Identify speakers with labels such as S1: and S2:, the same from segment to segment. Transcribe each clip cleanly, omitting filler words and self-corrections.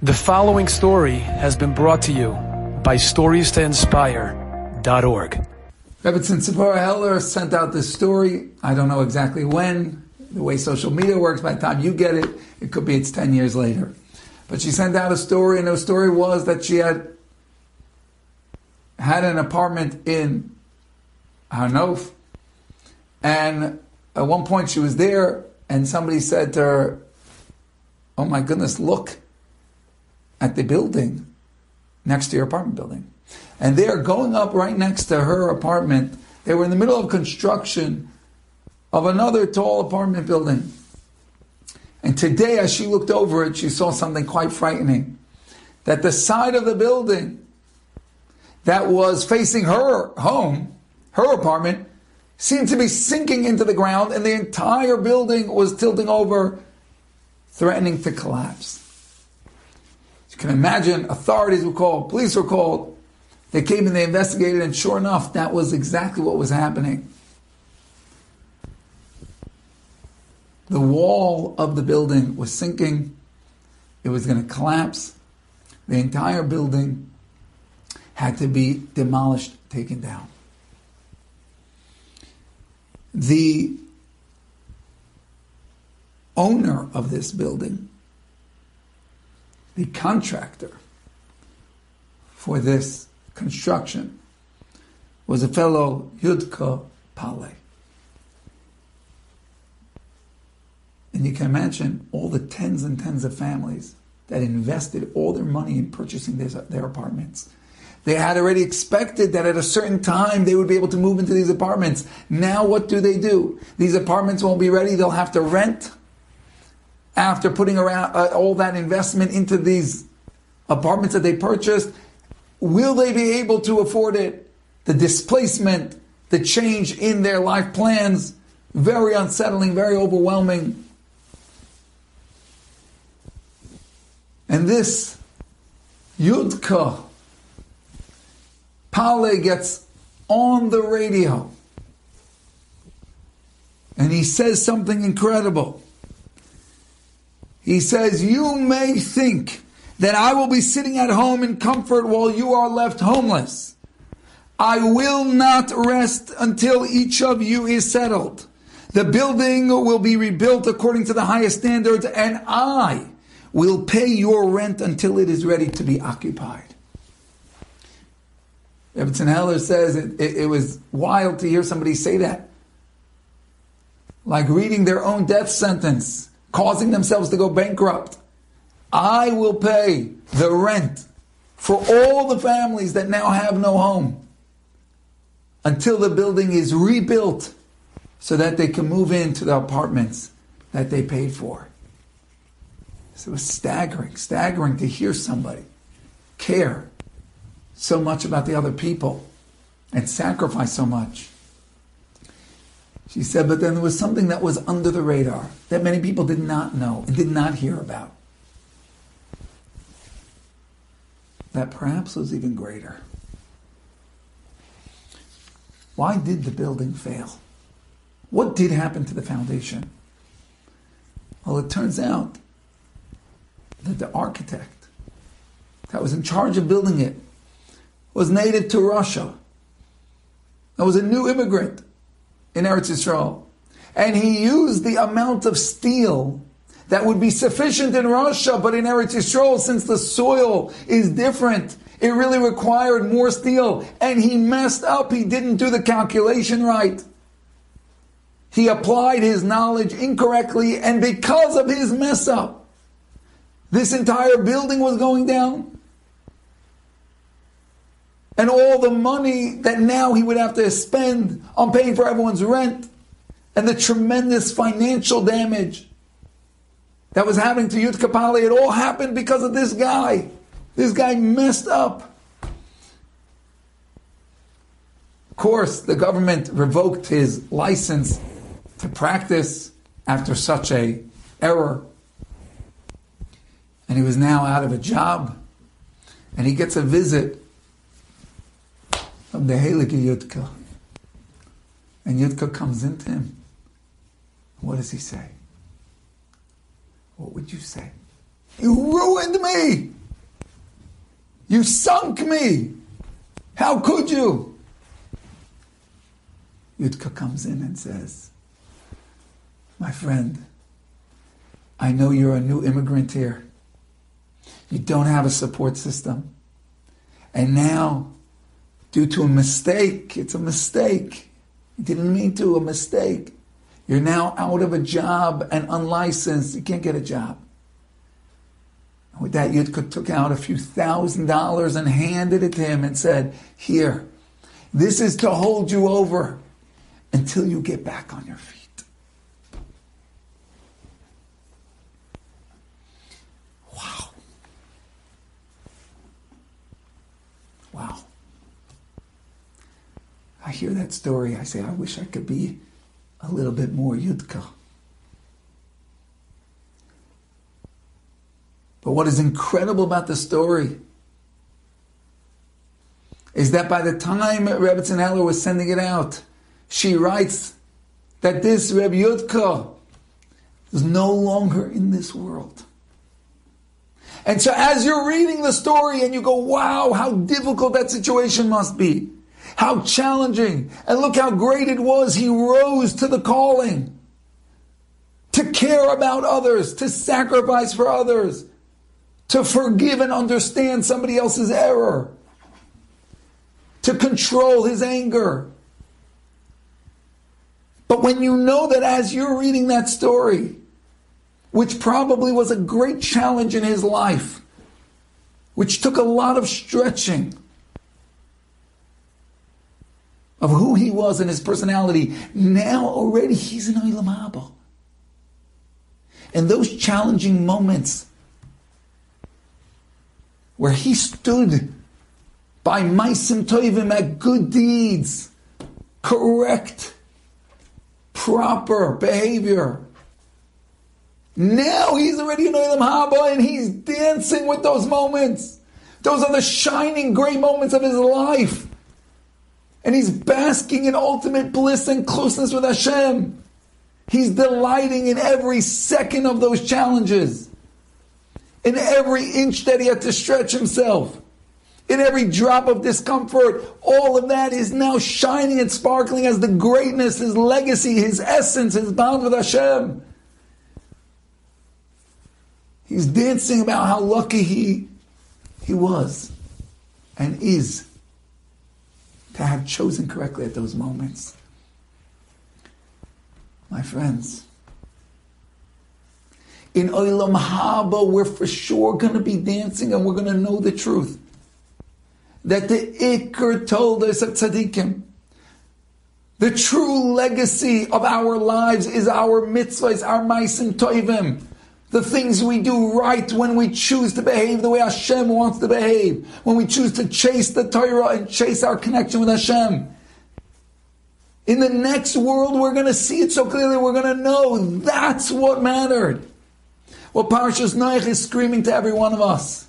S1: The following story has been brought to you by StoriesToInspire.org.
S2: Rabbi Tzipora Heller sent out this story. I don't know exactly when. The way social media works, by the time you get it, it could be it's 10 years later. But she sent out a story, and the story was that she had an apartment in Har Nof, and at one point she was there, and somebody said to her, "Oh my goodness, look at the building next to your apartment building." And they're going up right next to her apartment. They were in the middle of construction of another tall apartment building. And today, as she looked over it, she saw something quite frightening. That the side of the building that was facing her home, her apartment, seemed to be sinking into the ground, and the entire building was tilting over, threatening to collapse. You can imagine authorities were called, police were called. They came and they investigated, and sure enough, that was exactly what was happening. The wall of the building was sinking. It was going to collapse. The entire building had to be demolished, taken down. The owner of this building, the contractor for this construction, was a fellow Yudka Pale. And you can imagine all the tens and tens of families that invested all their money in purchasing their apartments. They had already expected that at a certain time they would be able to move into these apartments. Now what do? These apartments won't be ready. They'll have to rent. After putting around all that investment into these apartments that they purchased, will they be able to afford it? The displacement, the change in their life plans, very unsettling, very overwhelming. And this Yudka Pale gets on the radio, and he says something incredible. He says, "You may think that I will be sitting at home in comfort while you are left homeless. I will not rest until each of you is settled. The building will be rebuilt according to the highest standards, and I will pay your rent until it is ready to be occupied." Rabbi Heller says it was wild to hear somebody say that. Like reading their own death sentence, causing themselves to go bankrupt. I will pay the rent for all the families that now have no home until the building is rebuilt so that they can move into the apartments that they paid for. So it was staggering to hear somebody care so much about the other people and sacrifice so much. She said, but then there was something that was under the radar that many people did not know and did not hear about. That perhaps was even greater. Why did the building fail? What did happen to the foundation? Well, it turns out that the architect that was in charge of building it was native to Russia. That was a new immigrant in Eretz Yisrael. And he used the amount of steel that would be sufficient in Russia, but in Eretz Yisrael, since the soil is different, it really required more steel. And he messed up. He didn't do the calculation right. He applied his knowledge incorrectly, and because of his mess up, this entire building was going down. And all the money that now he would have to spend on paying for everyone's rent, and the tremendous financial damage that was happening to Yudka Pale, it all happened because of this guy. This guy messed up. Of course, the government revoked his license to practice after such a error. And he was now out of a job. And he gets a visit of the Heilige Yudka. And Yudka comes into him. What does he say? What would you say? You ruined me. You sunk me. How could you? Yudka comes in and says, my friend, I know you're a new immigrant here. You don't have a support system. And now, due to a mistake, it's a mistake. You didn't mean to, a mistake. You're now out of a job and unlicensed. You can't get a job. And with that, Yudka took out a few $1,000s and handed it to him and said, here, this is to hold you over until you get back on your feet. Wow. Wow. I hear that story. I say, I wish I could be a little bit more Yudka. But what is incredible about the story is that by the time Rebbe Heller was sending it out, she writes that this Rebbe Yudka is no longer in this world. And so as you're reading the story and you go, wow, how difficult that situation must be. How challenging. And look how great it was. He rose to the calling. To care about others. To sacrifice for others. To forgive and understand somebody else's error. To control his anger. But when you know that as you're reading that story, which probably was a great challenge in his life, which took a lot of stretching of who he was and his personality, now already he's in Olam Haba. And those challenging moments where he stood by Maisim Tovim at good deeds, correct, proper behavior. Now he's already in Olam Haba and he's dancing with those moments. Those are the shining great moments of his life. And he's basking in ultimate bliss and closeness with Hashem. He's delighting in every second of those challenges. In every inch that he had to stretch himself. In every drop of discomfort. All of that is now shining and sparkling as the greatness, his legacy, his essence, his bond with Hashem. He's dancing about how lucky he was and is to have chosen correctly at those moments. My friends, in Olam Haba, we're for sure going to be dancing and we're going to know the truth. That the Iker told us at Tzadikim, the true legacy of our lives is our mitzvahs, our Maisim Tovim. The things we do right when we choose to behave the way Hashem wants to behave. When we choose to chase the Torah and chase our connection with Hashem. In the next world, we're going to see it so clearly. We're going to know that's what mattered. What Parashas Noach is screaming to every one of us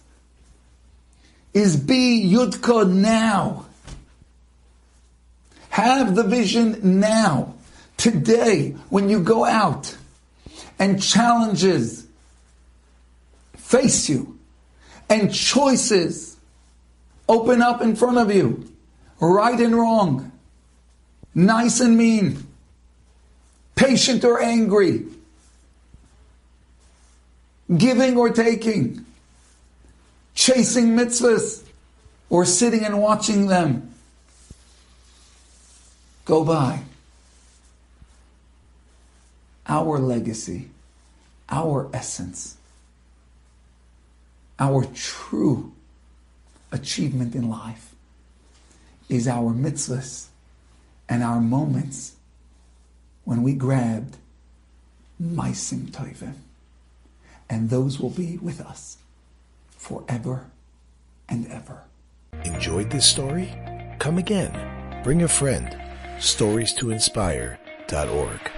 S2: is be Yudka now. Have the vision now. Today, when you go out and challenges face you, and choices open up in front of you, right and wrong, nice and mean, patient or angry, giving or taking, chasing mitzvahs, or sitting and watching them go by. Our legacy, our essence, our true achievement in life is our mitzvahs and our moments when we grabbed Maisim Tovim. And those will be with us forever and ever.
S3: Enjoyed this story? Come again. Bring a friend. StoriesToInspire.org